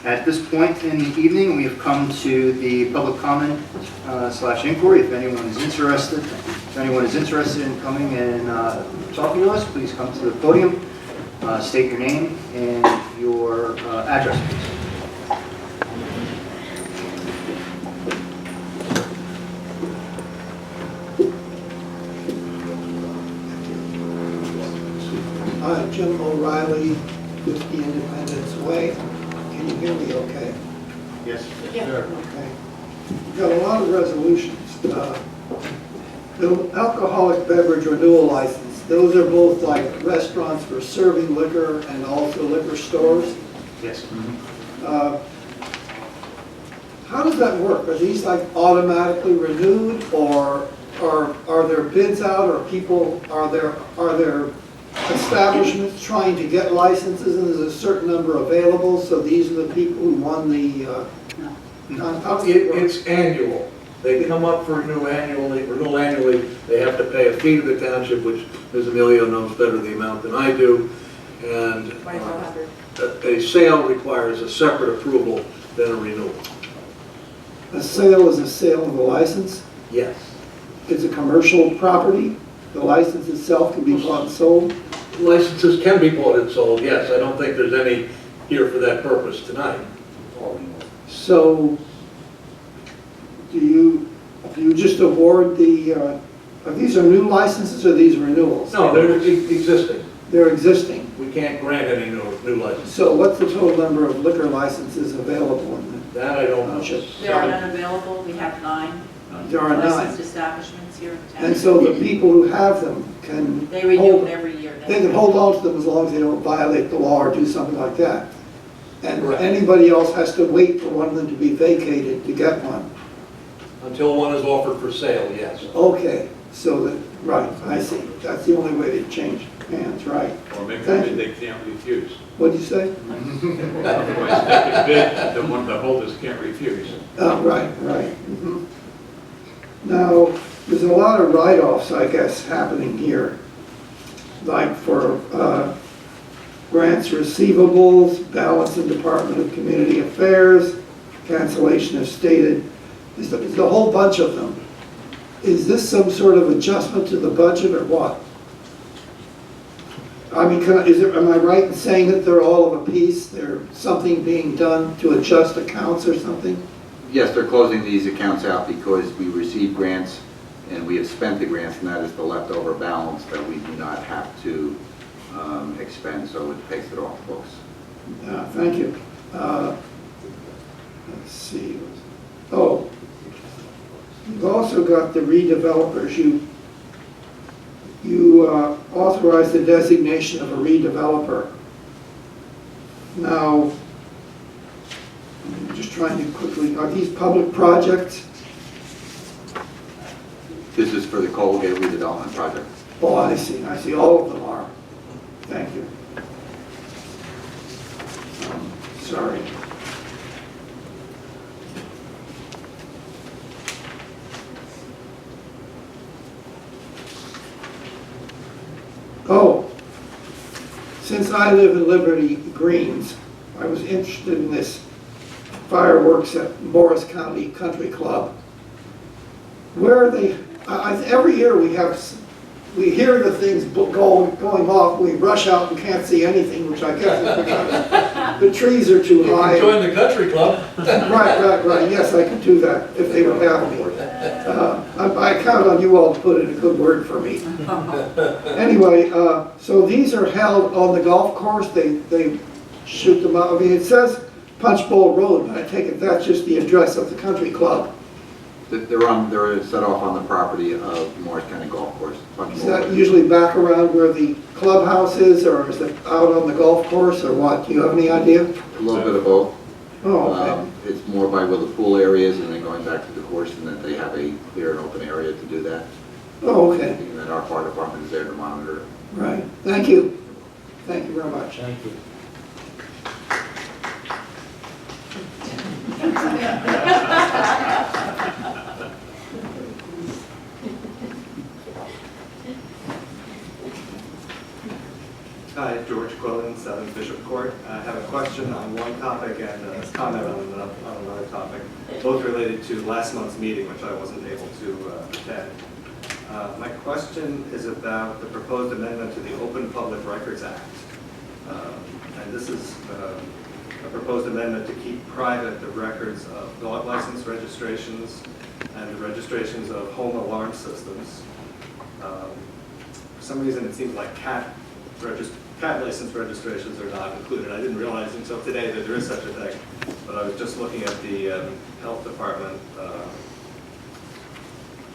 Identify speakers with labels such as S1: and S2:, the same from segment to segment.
S1: At this point in the evening, we have come to the public comment slash inquiry. If anyone is interested in coming and talking to us, please come to the podium, state your name and your address, please.
S2: Jim O'Reilly, 50 Independence Way. Can you hear me okay?
S1: Yes.
S3: Yeah.
S2: Okay. We've got a lot of resolutions. The alcoholic beverage renewal license, those are both like restaurants for serving liquor and also liquor stores.
S1: Yes.
S2: How does that work? Are these like automatically renewed, or are there bids out, or people, are there establishments trying to get licenses and there's a certain number available, so these are the people who won the how does it work?
S4: It's annual. They come up for renewal annually. They have to pay a fee to the township, which Ms. Emilio knows better the amount than I do. And a sale requires a separate approval than a renewal.
S2: A sale is a sale of the license.
S4: Yes.
S2: It's a commercial property. The license itself can be bought and sold.
S4: Licenses can be bought and sold, yes. I don't think there's any here for that purpose tonight.
S2: So, do you just award the, these are new licenses or these renewals?
S4: No, they're existing.
S2: They're existing.
S4: We can't grant any new licenses.
S2: So what's the total number of liquor licenses available in the
S4: That I don't know.
S2: township?
S3: There are none available. We have 9
S2: There are
S3: licensed
S2: 9.
S3: establishments here in town.
S2: And so the people who have them can
S3: They renew
S2: hold
S3: them every year.
S2: They can hold on to them as long as they don't violate the law or do something like that. And
S4: Correct.
S2: anybody else has to wait for one of them to be vacated to get one.
S4: Until one is offered for sale, yes.
S2: Okay, so that, right, I see. That's the only way to change hands, right.
S5: Or make
S2: Thank
S5: a
S2: you.
S5: bid they can't refuse.
S2: What'd you say?
S5: Otherwise, make a bid the one the holders can't refuse.
S2: Right, right. Mhm. Now, there's a lot of write-offs, I guess, happening here. Like for grants receivables, balance in Department of Community Affairs, cancellation of stated, there's a whole bunch of them. Is this some sort of adjustment to the budget or what? I mean, am I right in saying that they're all of a piece? There's something being done to adjust accounts or something?
S6: Yes, they're closing these accounts out because we received grants and we have spent the grants, and that is the leftover balance that we do not have to expend, so it takes it off the books.
S2: Thank you. Let's see. Oh, you've also got the redevelopers. You authorized the designation of a redeveloper. Now, I'm just trying to quickly, are these public projects?
S6: This is for the Colgate redevelopment project.
S2: Oh, I see, all of them are. Thank you. Sorry. Oh, since I live in Liberty Greens, I was interested in this fireworks at Morris County Country Club. Where are they? Every year we hear the things going off, we rush out and can't see anything, which I guess is because the trees are too high.
S4: Join the country club.
S2: Right, yes, I could do that if they would have me. I count on you all to put in a good word for me. Anyway, so these are held on the golf course, they shoot them out. I mean, it says Punch Bowl Road, but I take it that's just the address of the country club.
S6: They're set off on the property of Morris County Golf Course.
S2: Is that usually back around where the clubhouse is, or is it out on the golf course, or what? Do you have any idea?
S6: A little bit of both.
S2: Oh, okay.
S6: It's more by where the pool area is and then going back to the course, and that they have a clear and open area to do that.
S2: Oh, okay.
S6: And then our fire department is there to monitor it.
S2: Right. Thank you. Thank you very much.
S4: Thank you.
S7: Hi, George Quillen, 7 Bishop Court. I have a question on 1 one topic and a comment on another topic, both related to last month's meeting, which I wasn't able to attend. My question is about the proposed amendment to the Open Public Records Act. And this is a proposed amendment to keep private the records of dog license registrations and the registrations of home alarm systems. For some reason, it seems like cat license registrations are not included. I didn't realize until today that there is such a thing, but I was just looking at the Health Department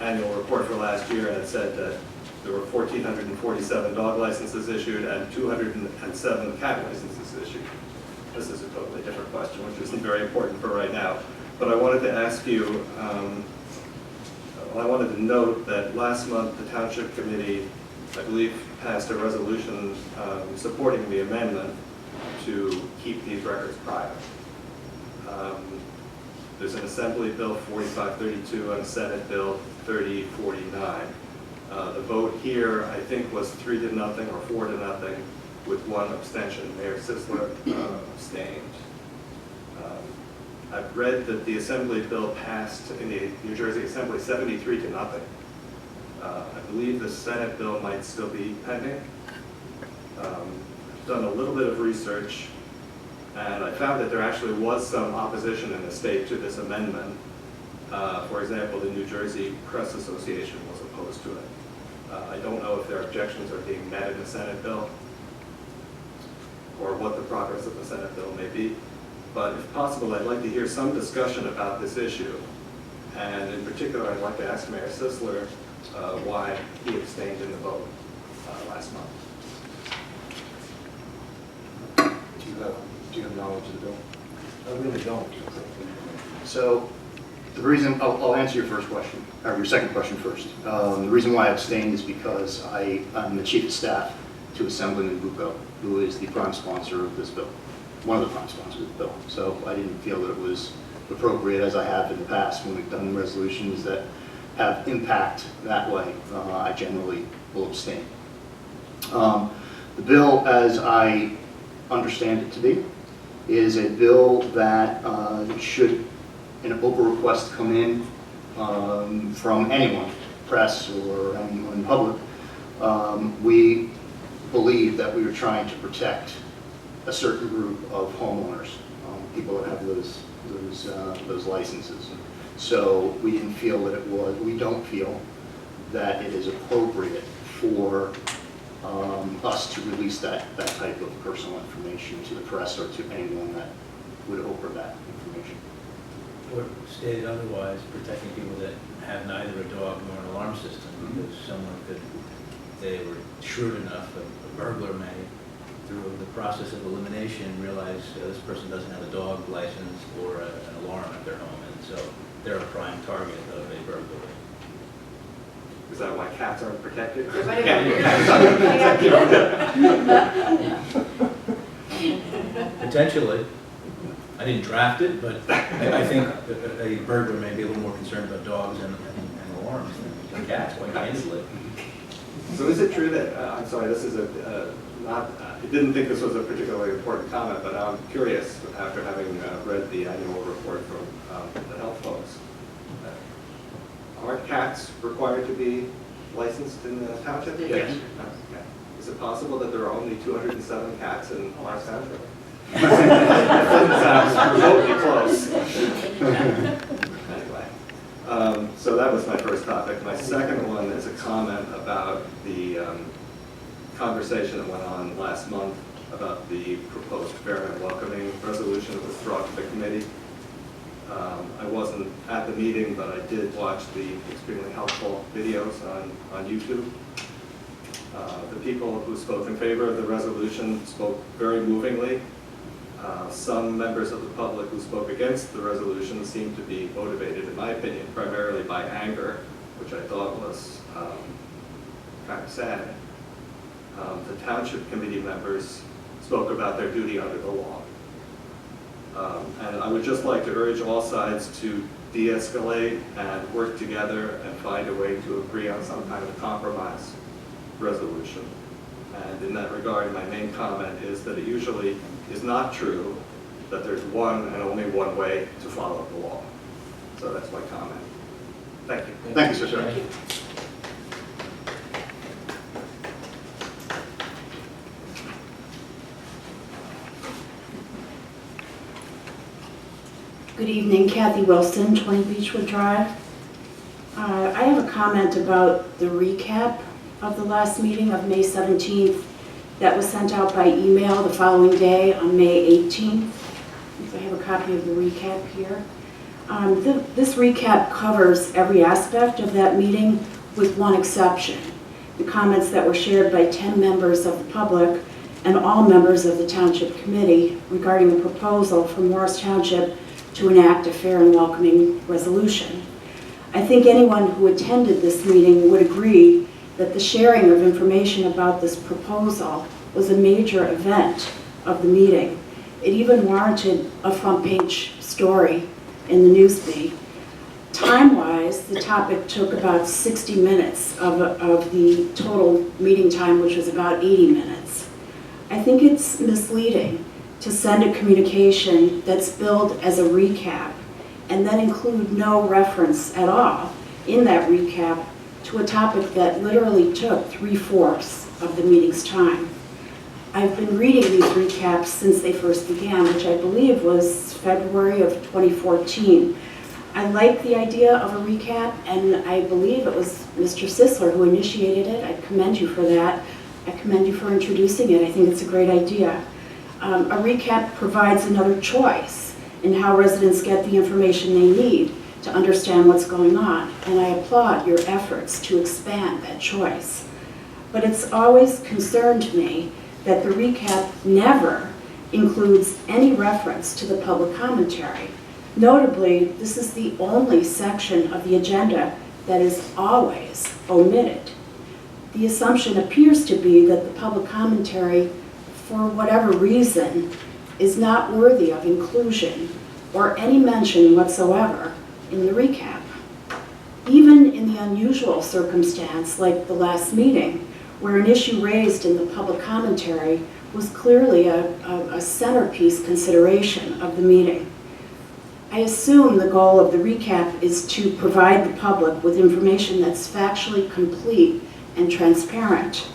S7: annual report for last year, and it said that there were 1,447 dog licenses issued and 207 cat licenses issued. This is a totally different question, which isn't very important for right now. But I wanted to ask you, I wanted to note that last month the Township Committee, I believe, passed a resolution supporting the amendment to keep these records private. There's an Assembly Bill 4532 and Senate Bill 3049. The vote here, I think, was 3-0 or 4-0 with one abstention. Mayor Sisler abstained. I've read that the Assembly Bill passed in the New Jersey Assembly 73-0. I believe the Senate bill might still be pending. I've done a little bit of research, and I found that there actually was some opposition in the state to this amendment. For example, the New Jersey Press Association was opposed to it. I don't know if their objections are being met in the Senate bill or what the progress of the Senate bill may be. But if possible, I'd like to hear some discussion about this issue. And in particular, I'd like to ask Mayor Sisler why he abstained in the vote last month.
S1: Do you have knowledge of the bill?
S7: I really don't.
S1: So the reason, I'll answer your first question, or your second question first. The reason why I abstained is because I'm the chief of staff to Assemblyman Bucco, who is the prime sponsor of this bill, one of the prime sponsors of the bill. So I didn't feel that it was appropriate, as I have in the past when we've done resolutions that have impact that way. I generally will abstain. The bill, as I understand it to be, is a bill that should an Oprah request come in from anyone, press or anyone in public, we believe that we were trying to protect a certain group of homeowners, people that have those licenses. So we didn't feel that we don't feel that it is appropriate for us to release that type of personal information to the press or to anyone that would Oprah that information.
S8: Or stated otherwise, protecting people that have neither a dog nor an alarm system, because someone could, they were shrewd enough, a burglar may, through the process of elimination, realize this person doesn't have a dog license or an alarm at their home, and so they're a prime target of a burglary.
S7: Is that why cats aren't protected?
S8: Potentially. I didn't draft it, but I think a burglar may be a little more concerned about dogs and alarms than cats, quite candidly.
S7: So is it true that, I'm sorry, this is not, I didn't think this was a particularly important comment, but I'm curious, after having read the annual report from the health folks, aren't cats required to be licensed in the township?
S1: Yes.
S7: Okay. Is it possible that there are only 207 cats in our township? That sounds remotely close. Anyway, so that was my first topic. My second one is a comment about the conversation that went on last month about the proposed fair and welcoming resolution that was brought to the committee. I wasn't at the meeting, but I did watch the extremely helpful videos on YouTube. The people who spoke in favor of the resolution spoke very movingly. Some members of the public who spoke against the resolution seemed to be motivated, in my opinion, primarily by anger, which I thought was kind of sad. The township committee members spoke about their duty under the law. And I would just like to urge all sides to de-escalate and work together and find a way to agree on some kind of compromise resolution. And in that regard, my main comment is that it usually is not true that there's one and only one way to follow the law. So that's my comment. Thank you.
S1: Thank you, sir.
S9: Good evening, Kathy Wilson, 20 Beechwood Drive. I have a comment about the recap of the last meeting of May 17th that was sent out by email the following day on May 18th. I have a copy of the recap here. This recap covers every aspect of that meeting with one exception. The comments that were shared by 10 members of the public and all members of the Township Committee regarding the proposal for Morris Township to enact a fair and welcoming resolution. I think anyone who attended this meeting would agree that the sharing of information about this proposal was a major event of the meeting. It even warranted a front page story in the Newsbee. Time-wise, the topic took about 60 minutes of the total meeting time, which was about 80 minutes. I think it's misleading to send a communication that's billed as a recap and then include no reference at all in that recap to a topic that literally took 3/4 of the meeting's time. I've been reading these recaps since they first began, which I believe was February of 2014. I like the idea of a recap, and I believe it was Mr. Sisler who initiated it. I commend you for that. I commend you for introducing it. I think it's a great idea. A recap provides another choice in how residents get the information they need to understand what's going on, and I applaud your efforts to expand that choice. But it's always concerned me that the recap never includes any reference to the public commentary. Notably, this is the only section of the agenda that is always omitted. The assumption appears to be that the public commentary, for whatever reason, is not worthy of inclusion or any mention whatsoever in the recap. Even in the unusual circumstance like the last meeting, where an issue raised in the public commentary was clearly a centerpiece consideration of the meeting. I assume the goal of the recap is to provide the public with information that's factually complete and transparent.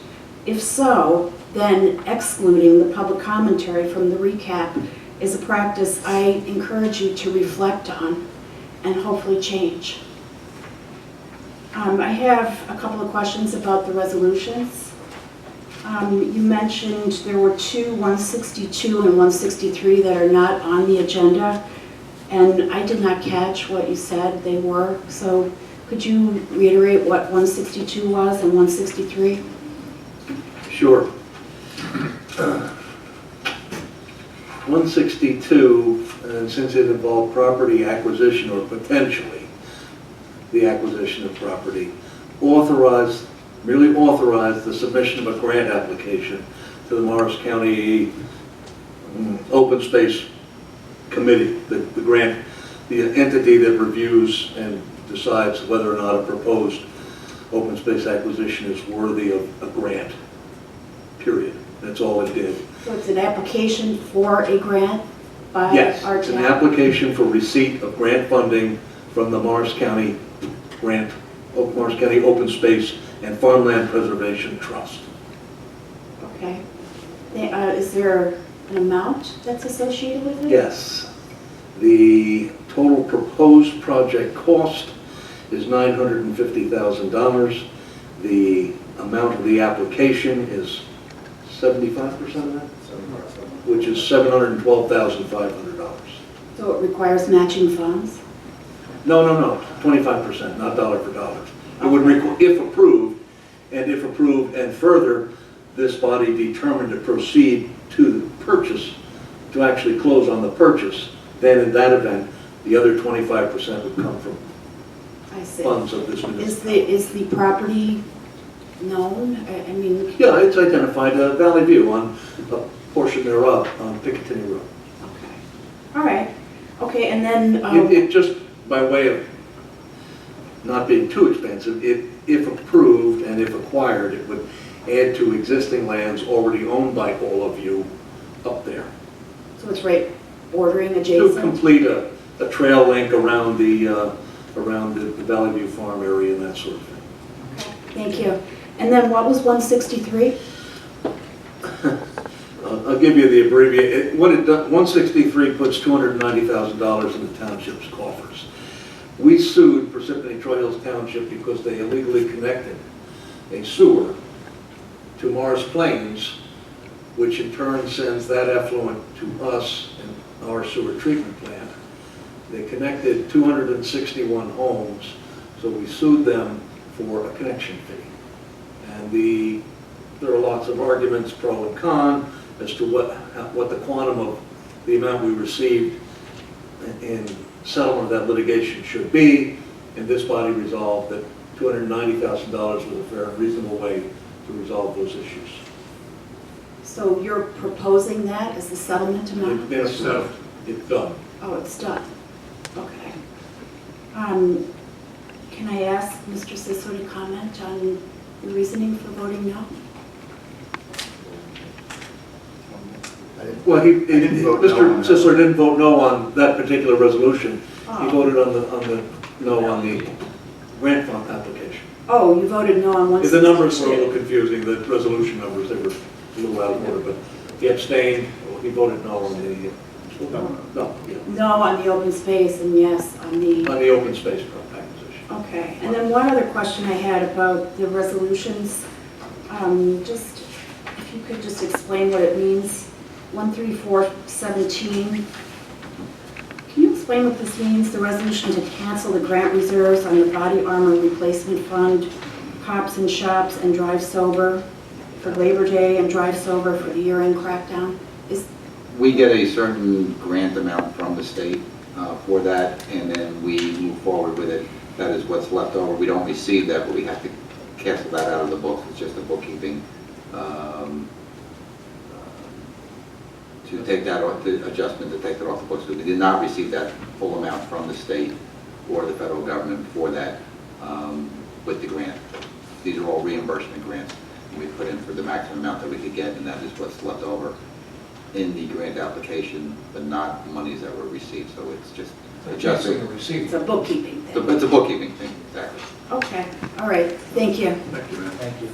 S9: If so, then excluding the public commentary from the recap is a practice I encourage you to reflect on and hopefully change. I have a couple of questions about the resolutions. You mentioned there were two, 162 and 163, that are not on the agenda, and I did not catch what you said they were. So could you reiterate what 162 was and 163?
S4: Sure. 162, and since it involved property acquisition or potentially the acquisition of property, merely authorized the submission of a grant application to the Morris County Open Space Committee, the entity that reviews and decides whether or not a proposed open space acquisition is worthy of a grant, period. That's all it did.
S9: So it's an application for a grant by
S4: Yes,
S9: our
S4: it's an
S9: town?
S4: application for receipt of grant funding from the Morris County Open Space and Farmland Preservation Trust.
S9: Okay. Is there an amount that's associated with it?
S4: Yes. The total proposed project cost is $950,000. The amount of the application is 75% of that, which is $712,500.
S9: So it requires matching funds?
S4: No, 25%, not dollar for dollar. It would require, if approved, and further, this body determined to proceed to the purchase, to actually close on the purchase, then in that event, the other 25% would come from
S9: I see.
S4: funds of this municipality.
S9: Is the property known? I mean,
S4: Yeah, it's identified, Valley View on a portion thereof on Picatinny Road.
S9: okay. All right. Okay, and then,
S4: It just, by way of not being too expensive, if approved and if acquired, it would add to existing lands already owned by all of you up there.
S9: so it's right bordering
S4: To
S9: adjacent?
S4: complete a trail link around the Valley View Farm area and that sort of thing.
S9: Thank you. And then what was 163?
S4: I'll give you the abbreviation. What it does, 163 puts $290,000 in the township's coffers. We sued Parsippany Troy Hills Township because they illegally connected a sewer to Morris Plains, which in turn sends that effluent to us and our sewer treatment plant. They connected 261 homes, so we sued them for a connection fee. And there are lots of arguments, pro and con, as to what the quantum of the amount we received in settlement of that litigation should be. And this body resolved that $290,000 was a fair and reasonable way to resolve those issues.
S9: So you're proposing that as the settlement
S4: It's
S9: amount?
S4: been settled. It's done.
S9: Oh, it's done. Okay. Can I ask Mr. Sisso to comment on the reasoning for voting no?
S4: Well,
S1: didn't vote no on
S4: Mr.
S1: that.
S4: Sisler didn't vote no on that particular resolution. He
S9: Oh.
S4: voted on the no on the grant fund application.
S9: Oh, you voted no on 163?
S4: The numbers were a little confusing, the resolution numbers, they were a little out of order, but he abstained, he voted no on the,
S9: No on the open space and yes on the...
S4: on the open space acquisition.
S9: Okay, and then one other question I had about the resolutions, just, if you could just explain what it means, 13417. Can you explain what this means, the resolution to cancel the grant reserves on the body armor replacement fund, cops and shops and drive sober for Labor Day and drive sober for the year-end crackdown?
S6: We get a certain grant amount from the state for that, and then we move forward with it. That is what's left over. We don't receive that, but we have to cancel that out of the books. It's just a bookkeeping to take that off, the adjustment to take that off the books. We did not receive that full amount from the state or the federal government for that with the grant. These are all reimbursement grants. We put in for the maximum amount that we could get, and that is what's left over in the grant application, but not monies that were received. So it's just adjusting.
S9: It's a bookkeeping thing.
S6: It's a bookkeeping thing, exactly.
S9: Okay, all right, thank you.
S4: Thank you, ma'am.
S8: Thank you.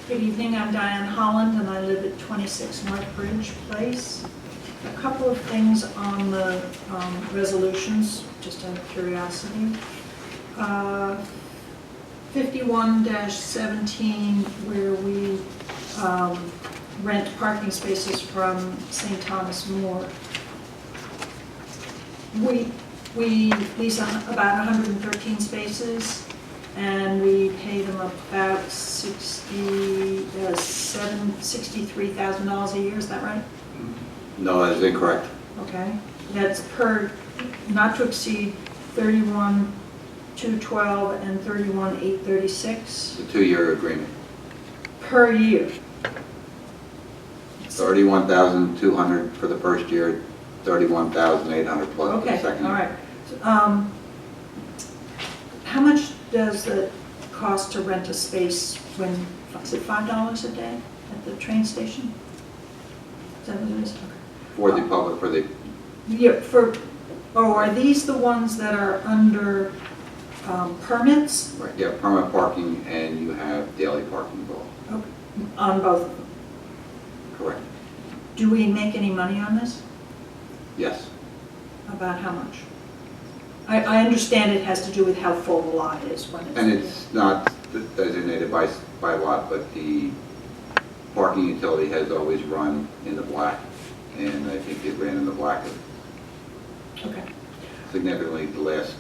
S10: Good evening, I'm Diane Holland and I live at 26 North Bridge Place. A couple of things on the resolutions, just out of curiosity. 51-17, where we rent parking spaces from St. Thomas More. We lease about 113 spaces, and we pay them about $63,000 a year, is that right?
S6: No, that is incorrect.
S10: Okay, that's per, not to exceed 31,212 and 31,836
S6: It's a 2-year agreement.
S10: per year.
S6: 31,200 for the first year, 31,800 plus for the
S10: Okay,
S6: second
S10: all
S6: year.
S10: right. So, how much does it cost to rent a space when, is it $5 a day at the train station? Is that what it is? Okay.
S6: For the public, for the,
S10: Yeah, are these the ones that are under permits
S6: right, yeah, permanent parking, and you have daily parking involved.
S10: on both of them?
S6: Correct.
S10: Do we make any money on this?
S6: Yes.
S10: About how much? I understand it has to do with how full the lot is when it's...
S6: And it's not designated by lot, but the parking utility has always run in the black, and I think it ran in the black
S10: Okay,
S6: significantly the last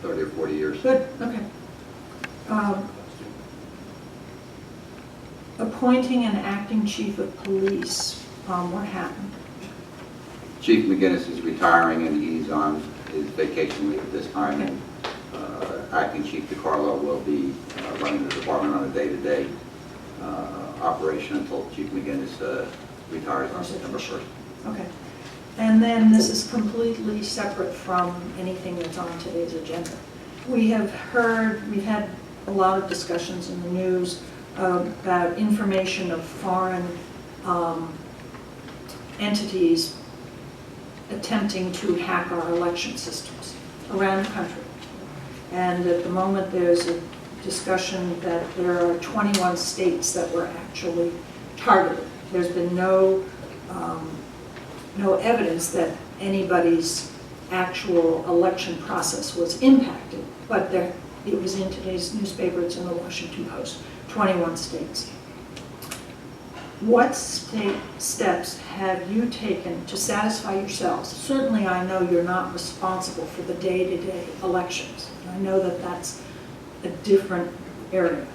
S6: 30 or 40 years.
S10: good, okay. Appointing an acting chief of police, what happened?
S6: Chief McGinnis is retiring, and he's on his vacation leave at this time.
S10: Okay.
S6: Acting Chief DiCarlo will be running the department on a day-to-day operation until Chief McGinnis retires on September 1st.
S10: Okay. And then this is completely separate from anything that's on today's agenda. We have heard, we've had a lot of discussions in the news about information of foreign entities attempting to hack our election systems around the country. And at the moment, there's a discussion that there are 21 states that were actually targeted. There's been no evidence that anybody's actual election process was impacted, but it was in today's newspaper, it's in the Washington Post, 21 states. What steps have you taken to satisfy yourselves? Certainly I know you're not responsible for the day-to-day elections. I know that that's a different area,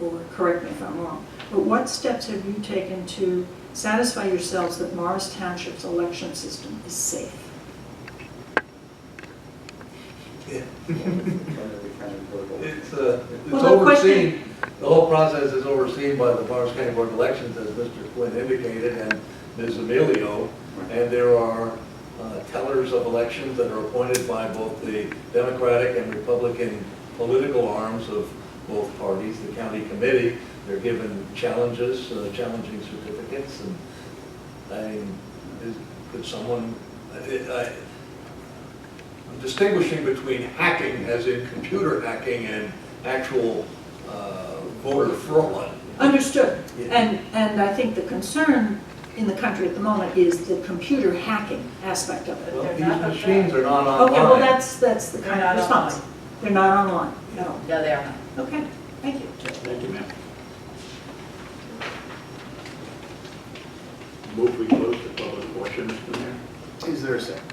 S10: or correct me if I'm wrong. But what steps have you taken to satisfy yourselves that Morris Township's election system is safe?
S4: Yeah. It's
S10: Well, the
S4: overseen, the whole process is overseen by the Morris County Board of Elections, as Mr. Quinn indicated, and Ms. Emilio. And there are tellers of elections that are appointed by both the Democratic and Republican political arms of both parties, the county committee. They're given challenges, challenging certificates, and could someone, I'm distinguishing between hacking, as in computer hacking, and actual voter fraud.
S10: Understood.
S4: Yeah.
S10: And I think the concern in the country at the moment is the computer hacking aspect of it.
S4: Well,
S3: They're
S4: these
S3: not
S4: machines are not online.
S10: Okay, well, that's the
S3: They're
S10: kind
S3: not
S10: of response.
S3: online.
S10: They're not online, no.
S3: No, they are not.
S10: Okay, thank you.
S5: Thank you, ma'am. Move we close the public portion, Mr. Mayor.
S1: Is there a second?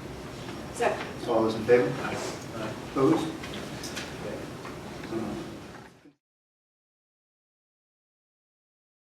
S3: Second.
S1: All those in favor?
S5: Aye.
S1: Opposed?